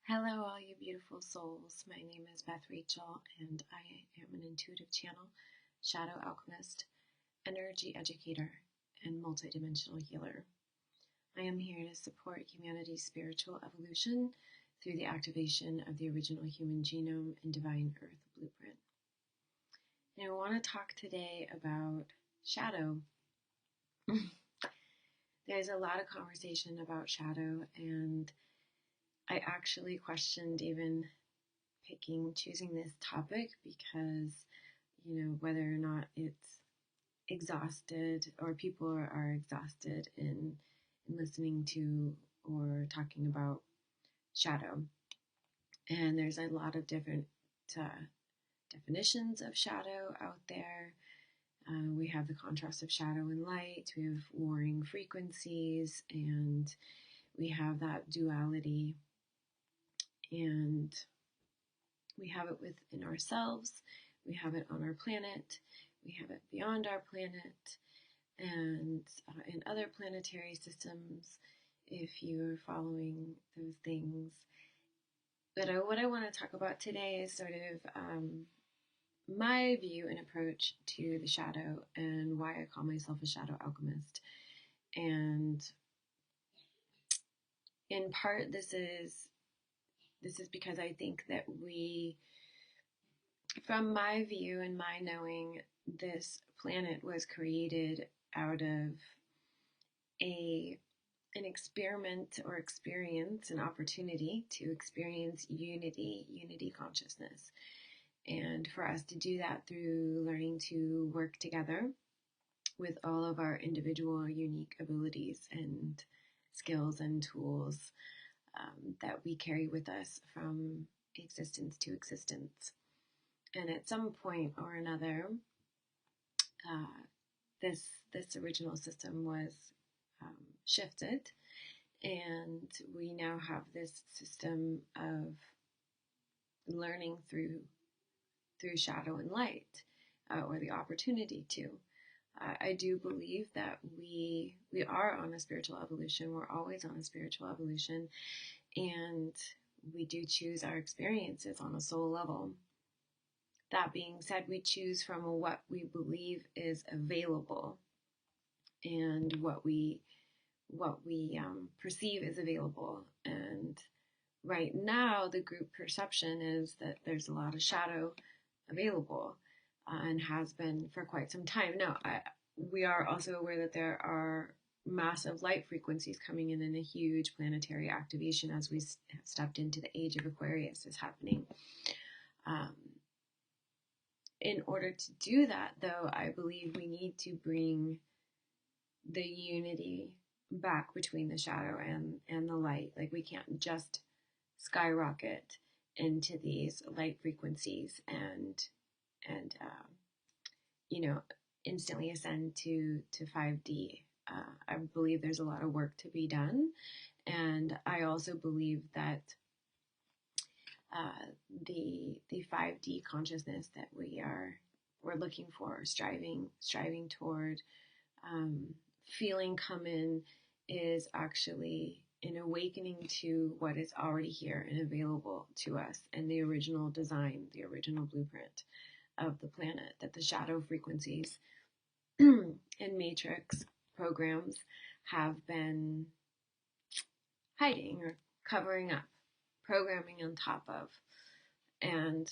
Hello, all you beautiful souls. My name is Beth Rachel, and I am an intuitive channel, shadow alchemist, energy educator, and multidimensional healer. I am here to support humanity's spiritual evolution through the activation of the original human genome and divine earth blueprint. And I want to talk today about shadow. There's a lot of conversation about shadow, and I actually questioned even choosing this topic because, whether or not it's exhausted or people are exhausted in listening to or talking about shadow. And there's a lot of different definitions of shadow out there. We have the contrast of shadow and light, we have warring frequencies, and we have that duality. And we have it within ourselves, we have it on our planet, we have it beyond our planet, and in other planetary systems, if you're following those things. But what I want to talk about today is sort of my view and approach to the shadow and why I call myself a shadow alchemist. And in part, this is because I think that from my view and my knowing, this planet was created out of an experiment or experience, an opportunity to experience unity consciousness. And for us to do that through learning to work together with all of our individual unique abilities and skills and tools that we carry with us from existence to existence. And at some point or another, this original system was shifted, and we now have this system of learning through shadow and light, or the opportunity to. I do believe that we are on a spiritual evolution. We're always on a spiritual evolution, and we do choose our experiences on a soul level. That being said, we choose from what we believe is available and what we perceive is available. And right now, the group perception is that there's a lot of shadow available, and has been for quite some time. Now, we are also aware that there are massive light frequencies coming in a huge planetary activation as we have stepped into the age of Aquarius is happening. In order to do that, though, I believe we need to bring the unity back between the shadow and the light. Like, we can't just skyrocket into these light frequencies and instantly ascend to 5D. I believe there's a lot of work to be done, and I also believe that the 5D consciousness that we're looking for, striving toward, feeling come in, is actually an awakening to what is already here and available to us, and the original design, the original blueprint of the planet that the shadow frequencies and matrix programs have been hiding or covering up, programming on top of. And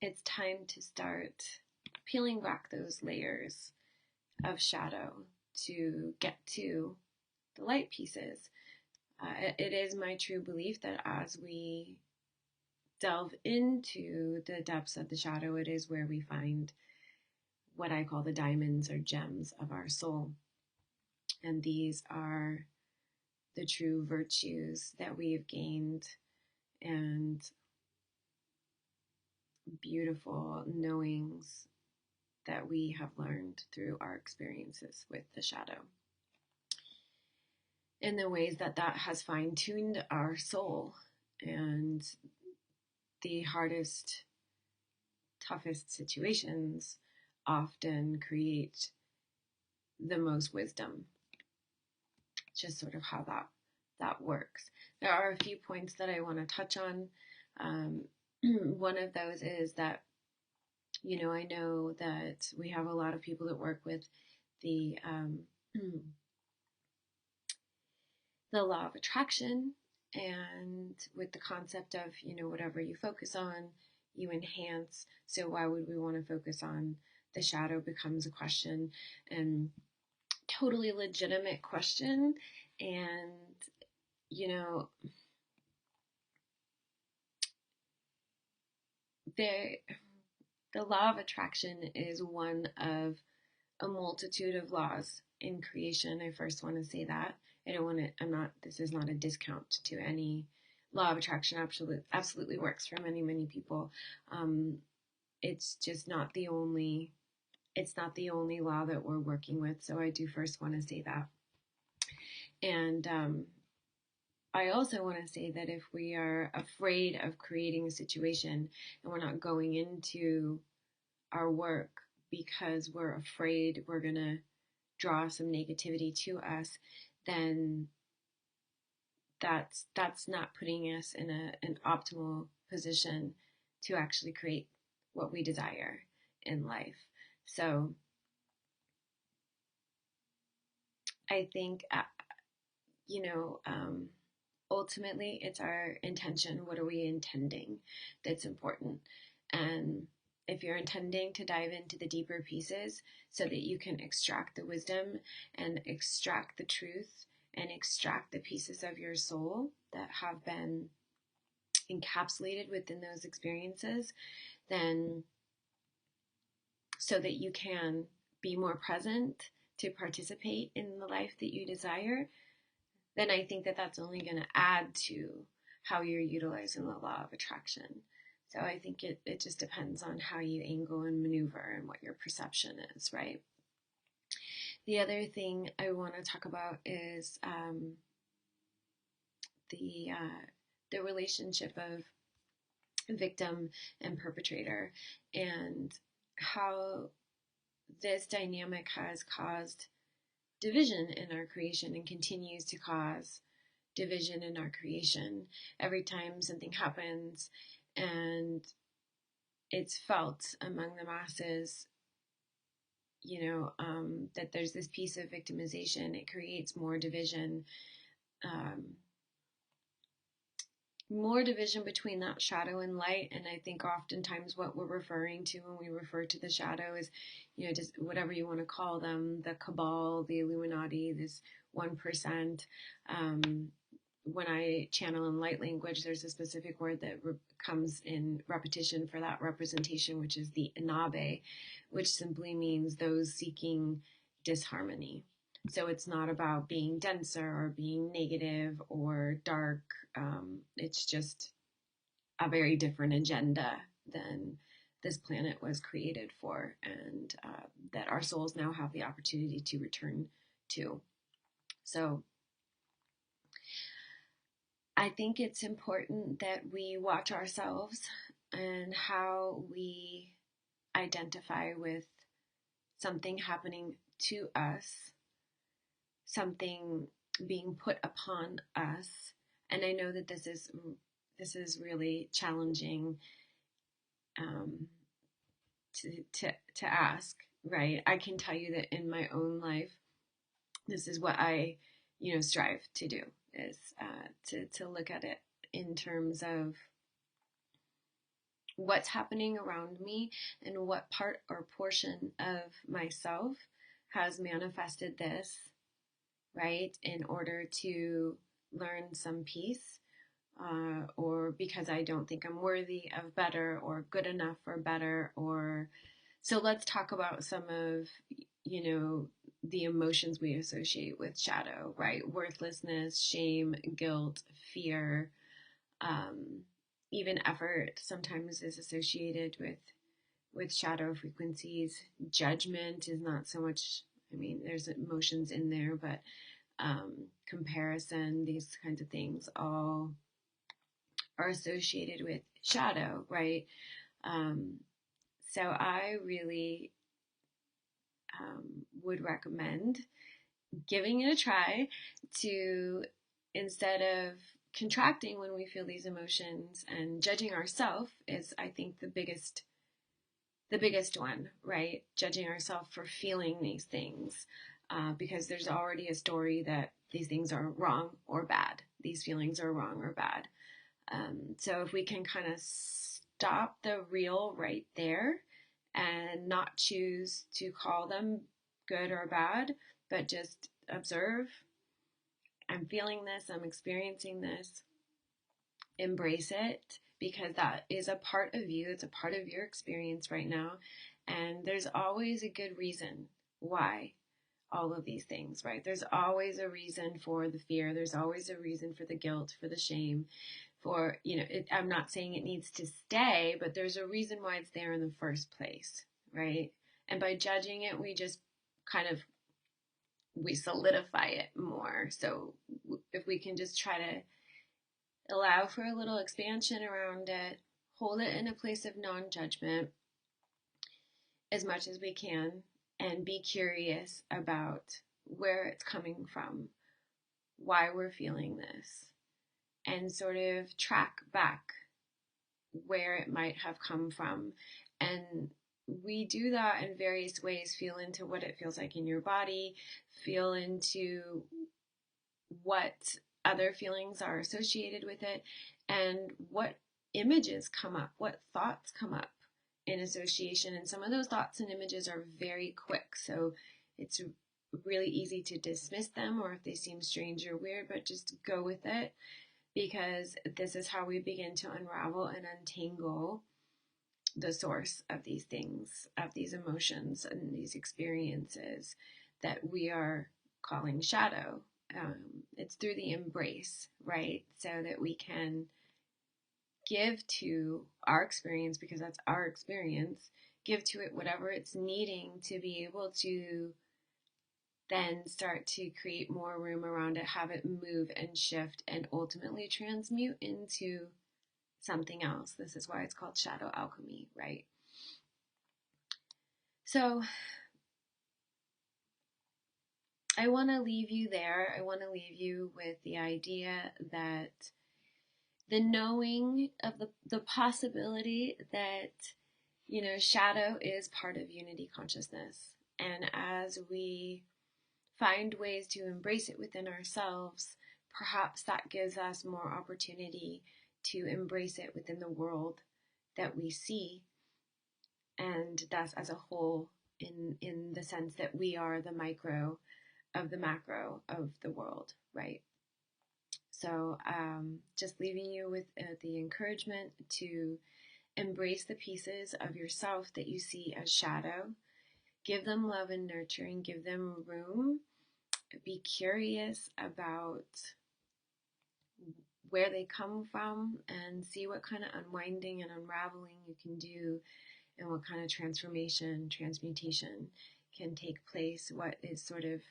it's time to start peeling back those layers of shadow to get to the light pieces. It is my true belief that as we delve into the depths of the shadow, it is where we find what I call the diamonds or gems of our soul. And these are the true virtues that we have gained, and beautiful knowings that we have learned through our experiences with the shadow, in the ways that has fine-tuned our soul. And the hardest, toughest situations often create the most wisdom. Just sort of how that works. there are a few points that I want to touch on. One of those is that, I know that we have a lot of people that work with the the law of attraction, and with the concept of, whatever you focus on, you enhance. So why would we want to focus on the shadow becomes a question, and totally legitimate question. And, you know, the law of attraction is one of a multitude of laws in creation. I first want to say that. This is not a discount to any law of attraction. Absolutely works for many, many people. It's just not the only, law that we're working with. So I do first want to say that. And I also want to say that if we are afraid of creating a situation and we're not going into our work because we're afraid we're going to draw some negativity to us, then that's not putting us in an optimal position to actually create what we desire in life. So I think, ultimately it's our intention. What are we intending? That's important. And if you're intending to dive into the deeper pieces so that you can extract the wisdom and extract the truth and extract the pieces of your soul that have been encapsulated within those experiences, then so that you can be more present to participate in the life that you desire, then I think that that's only going to add to how you're utilizing the law of attraction. So I think it just depends on how you angle and maneuver and what your perception is, right? The other thing I want to talk about is the relationship of victim and perpetrator, and how this dynamic has caused division in our creation and continues to cause division in our creation. Every time something happens and it's felt among the masses, that there's this piece of victimization, it creates more division. More division between that shadow and light. And I think oftentimes what we're referring to when we refer to the shadow is, just whatever you want to call them, the cabal, the Illuminati, this 1%. When I channel in light language, there's a specific word that comes in repetition for that representation, which is the Inabe, which simply means those seeking disharmony. So it's not about being denser or being negative or dark. It's just a very different agenda than this planet was created for, and that our souls now have the opportunity to return to. So I think it's important that we watch ourselves and how we identify with something happening to us, something being put upon us. And I know that this is really challenging to ask, right? I can tell you that in my own life, this is what I strive to do, is to look at it in terms of what's happening around me and what part or portion of myself has manifested this, right, in order to learn some peace, or because I don't think I'm worthy of better or good enough for better. Or so let's talk about some of the emotions we associate with shadow, right? Worthlessness, shame, guilt, fear, even effort sometimes is associated with shadow frequencies. Judgment is not so much. I mean, there's emotions in there, but comparison, these kinds of things all are associated with shadow, right? So I really would recommend giving it a try, to, instead of contracting when we feel these emotions, and judging ourselves is, I think, the biggest one, right? Judging ourselves for feeling these things, because there's already a story that these things are wrong or bad. These feelings are wrong or bad. So if we can kind of stop the reel right there and not choose to call them good or bad, but just observe, I'm feeling this, I'm experiencing this, embrace it, because that is a part of you, it's a part of your experience right now. And there's always a good reason why all of these things, right? There's always a reason for the fear, there's always a reason for the guilt, for the shame, for, I'm not saying it needs to stay, but there's a reason why it's there in the first place, right? And by judging it, we just kind of, we solidify it more. So if we can just try to allow for a little expansion around it, hold it in a place of non-judgment as much as we can, and be curious about where it's coming from, why we're feeling this, and sort of track back where it might have come from. And we do that in various ways. Feel into what it feels like in your body, feel into what other feelings are associated with it, and what images come up, what thoughts come up in association. And some of those thoughts and images are very quick, so it's really easy to dismiss them, or if they seem strange or weird, but just go with it, because this is how we begin to unravel and untangle the source of these things, of these emotions and these experiences that we are calling shadow. It's through the embrace, right? So that we can give to our experience, because that's our experience, give to it whatever it's needing to be able to then start to create more room around it, have it move and shift, and ultimately transmute into something else. This is why it's called shadow alchemy, right? So I want to leave you there. I want to leave you with the idea that the knowing of the possibility that, shadow is part of unity consciousness. And as we find ways to embrace it within ourselves, perhaps that gives us more opportunity to embrace it within the world that we see, and thus as a whole, in the sense that we are the micro of the macro of the world, right? So just leaving you with the encouragement to embrace the pieces of yourself that you see as shadow. Give them love and nurturing, give them room. Be curious about where they come from, and see what kind of unwinding and unraveling you can do, and what kind of transmutation can take place, what is sort of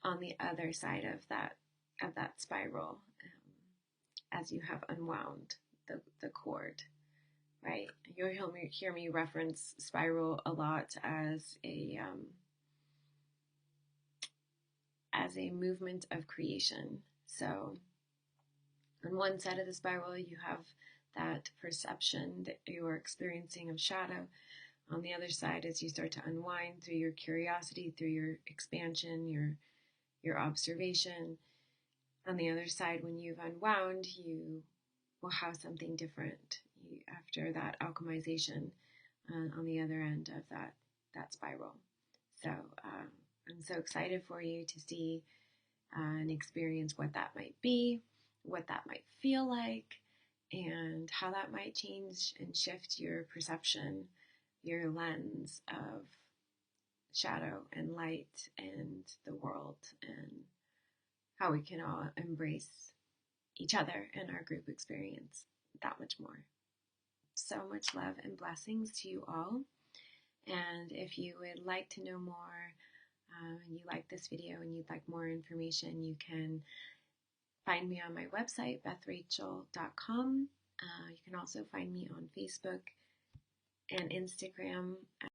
on the other side of that spiral, as you have unwound the cord, right? You'll hear me reference spiral a lot as a movement of creation. So on one side of the spiral, you have that perception that you are experiencing of shadow. On the other side, as you start to unwind through your curiosity, through your expansion, your observation, on the other side, when you've unwound, you will have something different after that alchemization on the other end of that spiral. So I'm so excited for you to see and experience what that might be, what that might feel like, and how that might change and shift your perception, your lens of shadow and light and the world, and how we can all embrace each other and our group experience that much more. So much love and blessings to you all. And if you would like to know more, and you like this video and you'd like more information, you can find me on my website, bethrachel.com. You can also find me on Facebook and Instagram